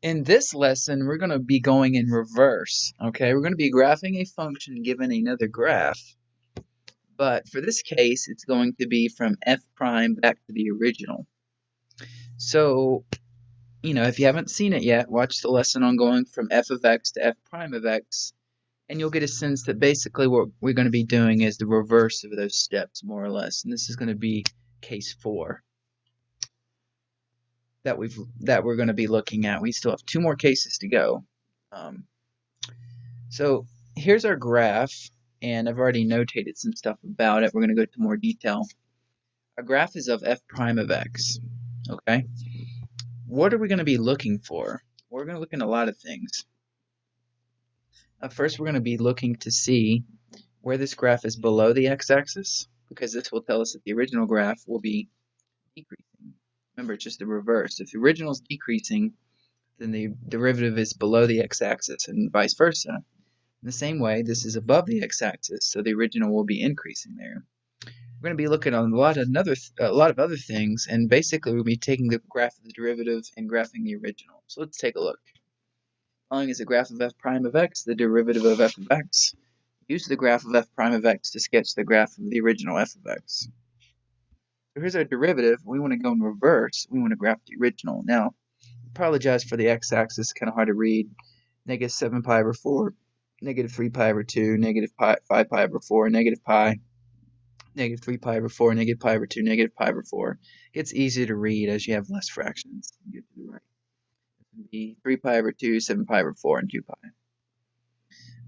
In this lesson, we're going to be going in reverse, okay? We're going to be graphing a function given another graph, but for this case, it's going to be from f prime back to the original. So, if you haven't seen it yet, watch the lesson on going from f of x to f prime of x, and you'll get a sense that basically what we're going to be doing is the reverse of those steps, more or less, and this is going to be case 4 that we're going to be looking at. We still have 2 more cases to go. So here's our graph, and I've already notated some stuff about it. We're going to go into more detail. Our graph is of f prime of x, okay? What are we going to be looking for? We're going to look at a lot of things. First, we're going to be looking to see where this graph is below the x-axis, because this will tell us that the original graph will be decreasing. Remember, it's just the reverse. If the original is decreasing, then the derivative is below the x-axis, and vice versa. In the same way, this is above the x-axis, so the original will be increasing there. We're going to be looking at a lot of other things, and basically we'll be taking the graph of the derivative and graphing the original. So let's take a look. Following is a graph of f prime of x, the derivative of f of x. Use the graph of f prime of x to sketch the graph of the original f of x. So here's our derivative. We want to go in reverse. We want to graph the original. Now, apologize for the x-axis, kind of hard to read. Negative 7 pi over 4, negative 3 pi over 2, negative 5 pi over 4, negative pi, negative 3 pi over 4, negative pi over 2, negative pi over 4. It gets easier to read as you have less fractions. You get to the right. It's going to be 3 pi over 2, 7 pi over 4, and 2 pi.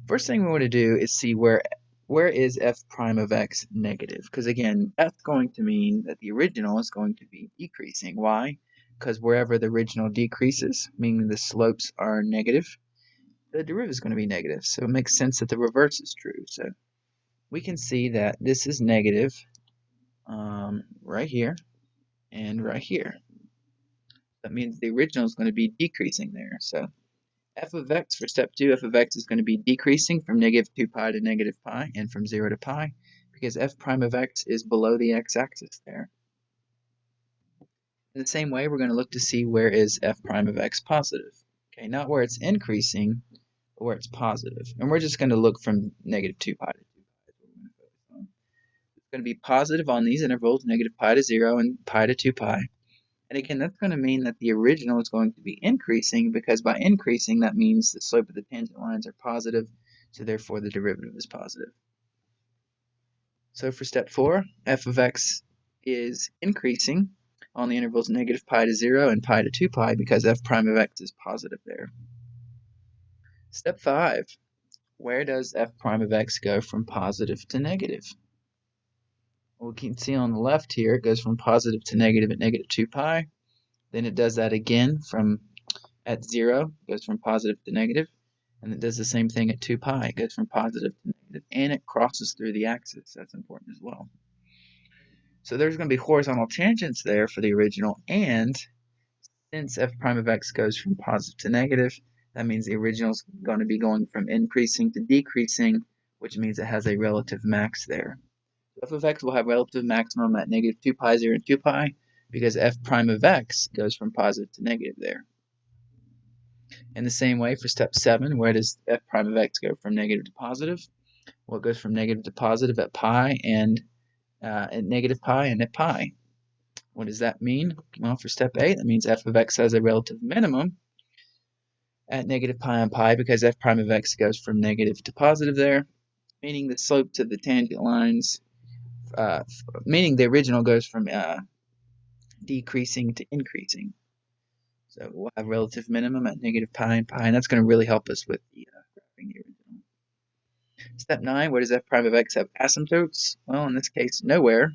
First thing we want to do is see where is f prime of x negative, because again, that's going to mean that the original is going to be decreasing. Why? Because wherever the original decreases, meaning the slopes are negative, the derivative is going to be negative. So it makes sense that the reverse is true. So we can see that this is negative right here and right here. That means the original is going to be decreasing there. So f of x for step 2, f of x is going to be decreasing from negative 2 pi to negative pi and from 0 to pi because f prime of x is below the x-axis there. In the same way, we're going to look to see where is f prime of x positive. Okay, not where it's increasing, but where it's positive. And we're just going to look from negative 2 pi to 2 pi. It's going to be positive on these intervals, negative pi to 0 and pi to 2 pi. And again, that's going to mean that the original is going to be increasing, because by increasing, that means the slope of the tangent lines are positive, so therefore the derivative is positive. So for step 4, f of x is increasing on the intervals negative pi to 0 and pi to 2 pi because f prime of x is positive there. Step 5, where does f prime of x go from positive to negative? Well, we can see on the left here, it goes from positive to negative at negative 2 pi. Then it does that again at 0, goes from positive to negative. And it does the same thing at 2 pi. It goes from positive to negative. And it crosses through the axis. That's important as well. So there's going to be horizontal tangents there for the original. And since f prime of x goes from positive to negative, that means the original is going to be going from increasing to decreasing, which means it has a relative max there. F of x will have relative maximum at negative 2 pi, 0, and 2 pi, because f prime of x goes from positive to negative there. In the same way, for step 7, where does f prime of x go from negative to positive? Well, it goes from negative to positive at pi and at negative pi and at pi. What does that mean? Well, for step 8, that means f of x has a relative minimum at negative pi and pi, because f prime of x goes from negative to positive there, meaning the slopes of the tangent lines, meaning the original goes from decreasing to increasing. So we'll have relative minimum at negative pi and pi, and that's going to really help us with the graphing the original. Step 9, where does f prime of x have asymptotes? Well, in this case, nowhere.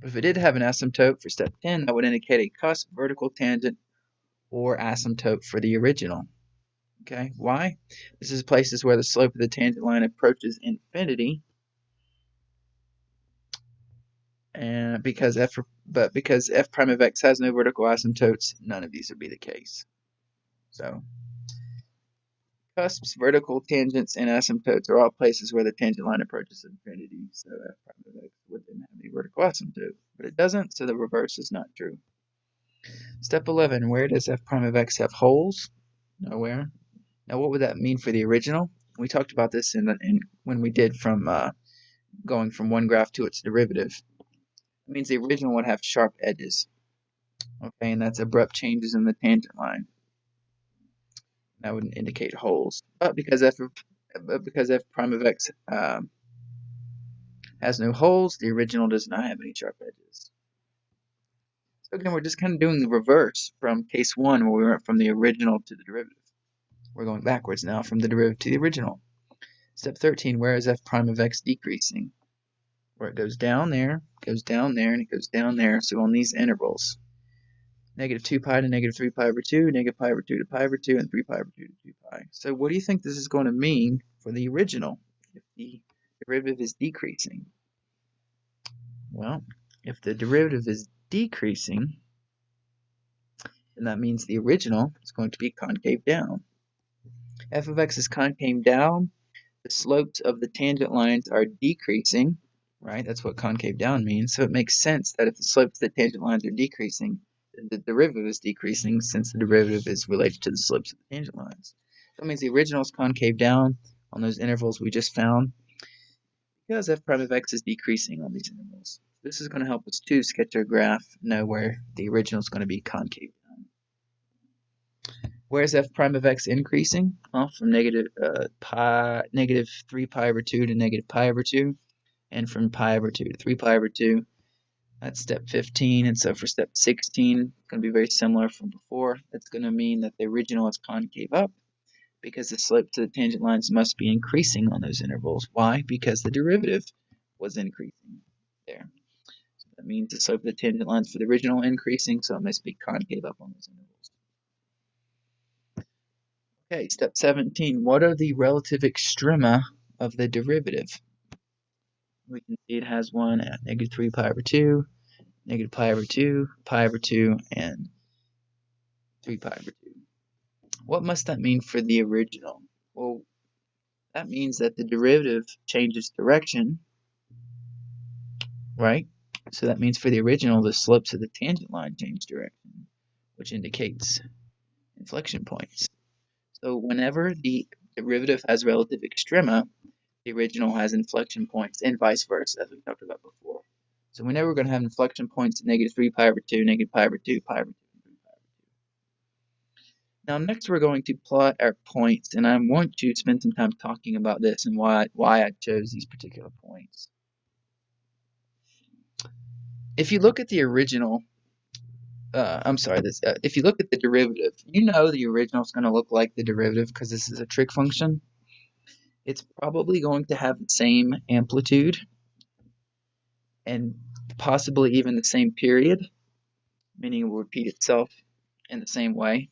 But if it did have an asymptote for step 10, that would indicate a cusp, vertical tangent, or asymptote for the original. Okay, why? This is places where the slope of the tangent line approaches infinity, and because f prime of x has no vertical asymptotes, none of these would be the case. So cusps, vertical tangents, and asymptotes are all places where the tangent line approaches infinity. So f prime of x would then have a vertical asymptote, but it doesn't, so the reverse is not true. Step 11, where does f prime of x have holes? Nowhere. Now what would that mean for the original? We talked about this when we did from going from one graph to its derivative. It means the original would have sharp edges. Okay, and that's abrupt changes in the tangent line. That would indicate holes. But because f prime of x has no holes, the original does not have any sharp edges. So again, we're just kind of doing the reverse from case 1 where we went from the original to the derivative. We're going backwards now from the derivative to the original. Step 13, where is f prime of x decreasing? Where it goes down there, and it goes down there. So on these intervals, negative 2 pi to negative 3 pi over 2, negative pi over 2 to pi over 2, and 3 pi over 2 to 2 pi. So what do you think this is going to mean for the original if the derivative is decreasing? Well, if the derivative is decreasing, then that means the original is going to be concave down. F of x is concave down. The slopes of the tangent lines are decreasing, right? That's what concave down means. So it makes sense that if the slopes of the tangent lines are decreasing, then the derivative is decreasing since the derivative is related to the slopes of the tangent lines. That means the original is concave down on those intervals we just found because f prime of x is decreasing on these intervals. This is going to help us to sketch our graph, know where the original is going to be concave down. Where is f prime of x increasing? Well, from negative 3 pi over 2 to negative pi over 2, and from pi over 2 to 3 pi over 2. That's step 15, and so for step 16, it's going to be very similar from before. That's going to mean that the original is concave up because the slope to the tangent lines must be increasing on those intervals. Why? Because the derivative was increasing there. So that means the slope of the tangent lines for the original increasing, so it must be concave up on those intervals. Okay, step 17. What are the relative extrema of the derivative? We can see it has one at negative 3 pi over 2, negative pi over 2, and 3 pi over 2. What must that mean for the original? Well, that means that the derivative changes direction, right? So that means for the original, the slopes of the tangent line change direction, which indicates inflection points. So whenever the derivative has relative extrema, the original has inflection points, and vice versa, as we talked about before. So we know we're going to have inflection points at negative 3 pi over 2, negative pi over 2, pi over 2, and 3 pi over 2. Now next we're going to plot our points, and I want to spend some time talking about this and why I chose these particular points. If you look at the original, if you look at the derivative, you know the original is going to look like the derivative because this is a trig function. It's probably going to have the same amplitude and possibly even the same period, meaning it will repeat itself in the same way.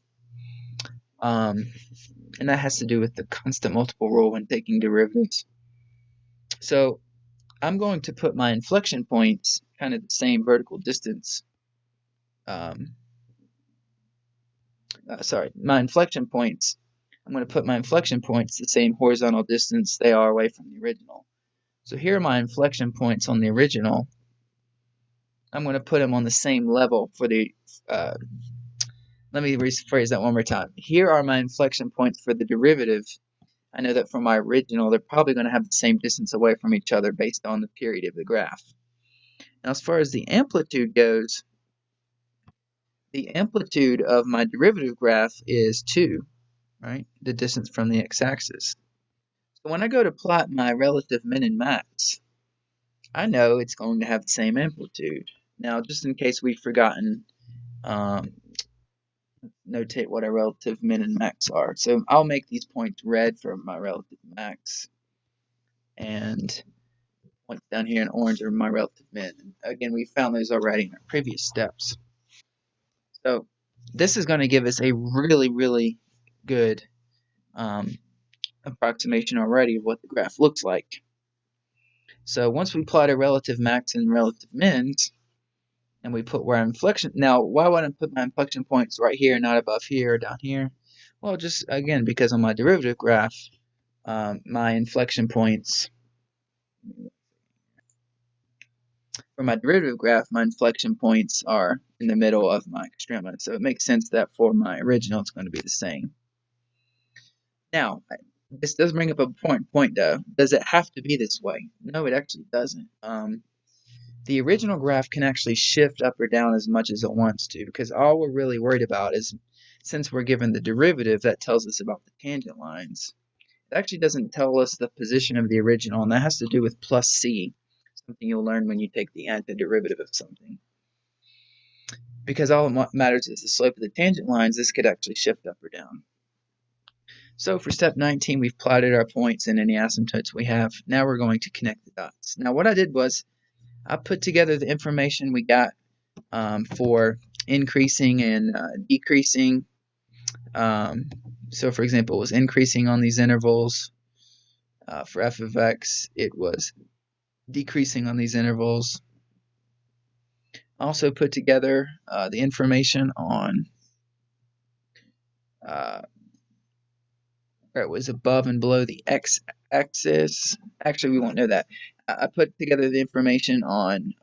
And that has to do with the constant multiple rule when taking derivatives. So I'm going to put my inflection points kind of the same vertical distance. My inflection points, I'm going to put my inflection points the same horizontal distance they are away from the original. So here are my inflection points on the original. I'm going to put them on the same level for the, let me rephrase that one more time. Here are my inflection points for the derivative. I know that for my original, they're probably going to have the same distance away from each other based on the period of the graph. Now, as far as the amplitude goes, the amplitude of my derivative graph is 2, right? The distance from the x-axis. So when I go to plot my relative min and max, I know it's going to have the same amplitude. Now, just in case we've forgotten, notate what our relative min and max are. So I'll make these points red for my relative max, and points down here in orange are my relative min. And again, we found those already in our previous steps. So this is going to give us a really, really good approximation already of what the graph looks like. So once we plot our relative max and relative mins, and we put where our inflection, now why would I put my inflection points right here, not above here or down here? Well, just again, because on my derivative graph, my inflection points For my derivative graph, my inflection points are in the middle of my extremity. So it makes sense that for my original, it's going to be the same. Now, this does bring up a point though. Does it have to be this way? No, it actually doesn't. The original graph can actually shift up or down as much as it wants to, because all we're really worried about is, since we're given the derivative, that tells us about the tangent lines. It actually doesn't tell us the position of the original, and that has to do with plus c, something you'll learn when you take the antiderivative of something. Because all that matters is the slope of the tangent lines, this could actually shift up or down. So for step 19, we've plotted our points and any asymptotes we have. Now we're going to connect the dots. Now what I did was I put together the information we got for increasing and decreasing. So for example, it was increasing on these intervals. For f of x, it was decreasing on these intervals. Also put together the information on where it was above and below the x-axis. Actually, we won't know that. I put together the information on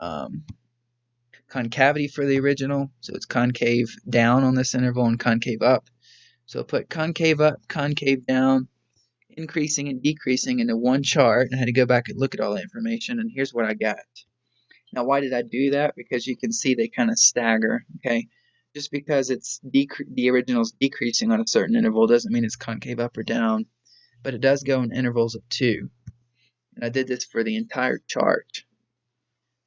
concavity for the original. So it's concave down on this interval and concave up. So I put concave up, concave down, increasing and decreasing into one chart. I had to go back and look at all the information, and here's what I got. Now, why did I do that? Because you can see they kind of stagger, okay? Just because it's the original's decreasing on a certain interval doesn't mean it's concave up or down, but it does go in intervals of 2. And I did this for the entire chart.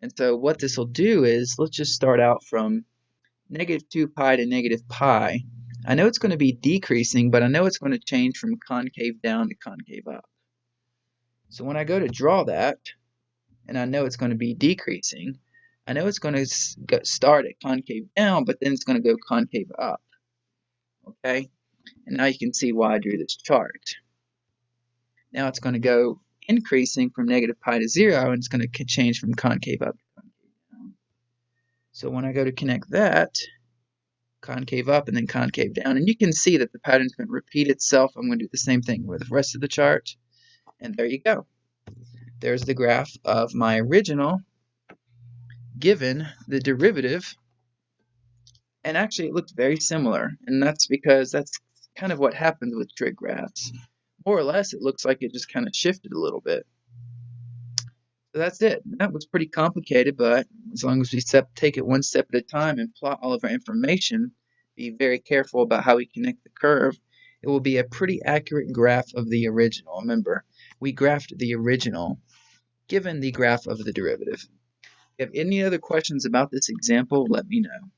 And so what this will do is, let's just start out from negative 2 pi to negative pi. I know it's going to be decreasing, but I know it's going to change from concave down to concave up. So when I go to draw that, and I know it's going to be decreasing, I know it's going to start at concave down, but then it's going to go concave up. Okay? And now you can see why I drew this chart. Now it's going to go increasing from negative pi to 0, and it's going to change from concave up to concave down. So when I go to connect that, concave up and then concave down, and you can see that the pattern's going to repeat itself. I'm going to do the same thing with the rest of the chart, and there you go. There's the graph of my original given the derivative, and actually it looked very similar, and that's because that's kind of what happens with trig graphs. More or less, it looks like it just kind of shifted a little bit. So that's it. That was pretty complicated, but as long as we take it one step at a time and plot all of our information, be very careful about how we connect the curve, it will be a pretty accurate graph of the original. Remember, we graphed the original given the graph of the derivative. If you have any other questions about this example, let me know.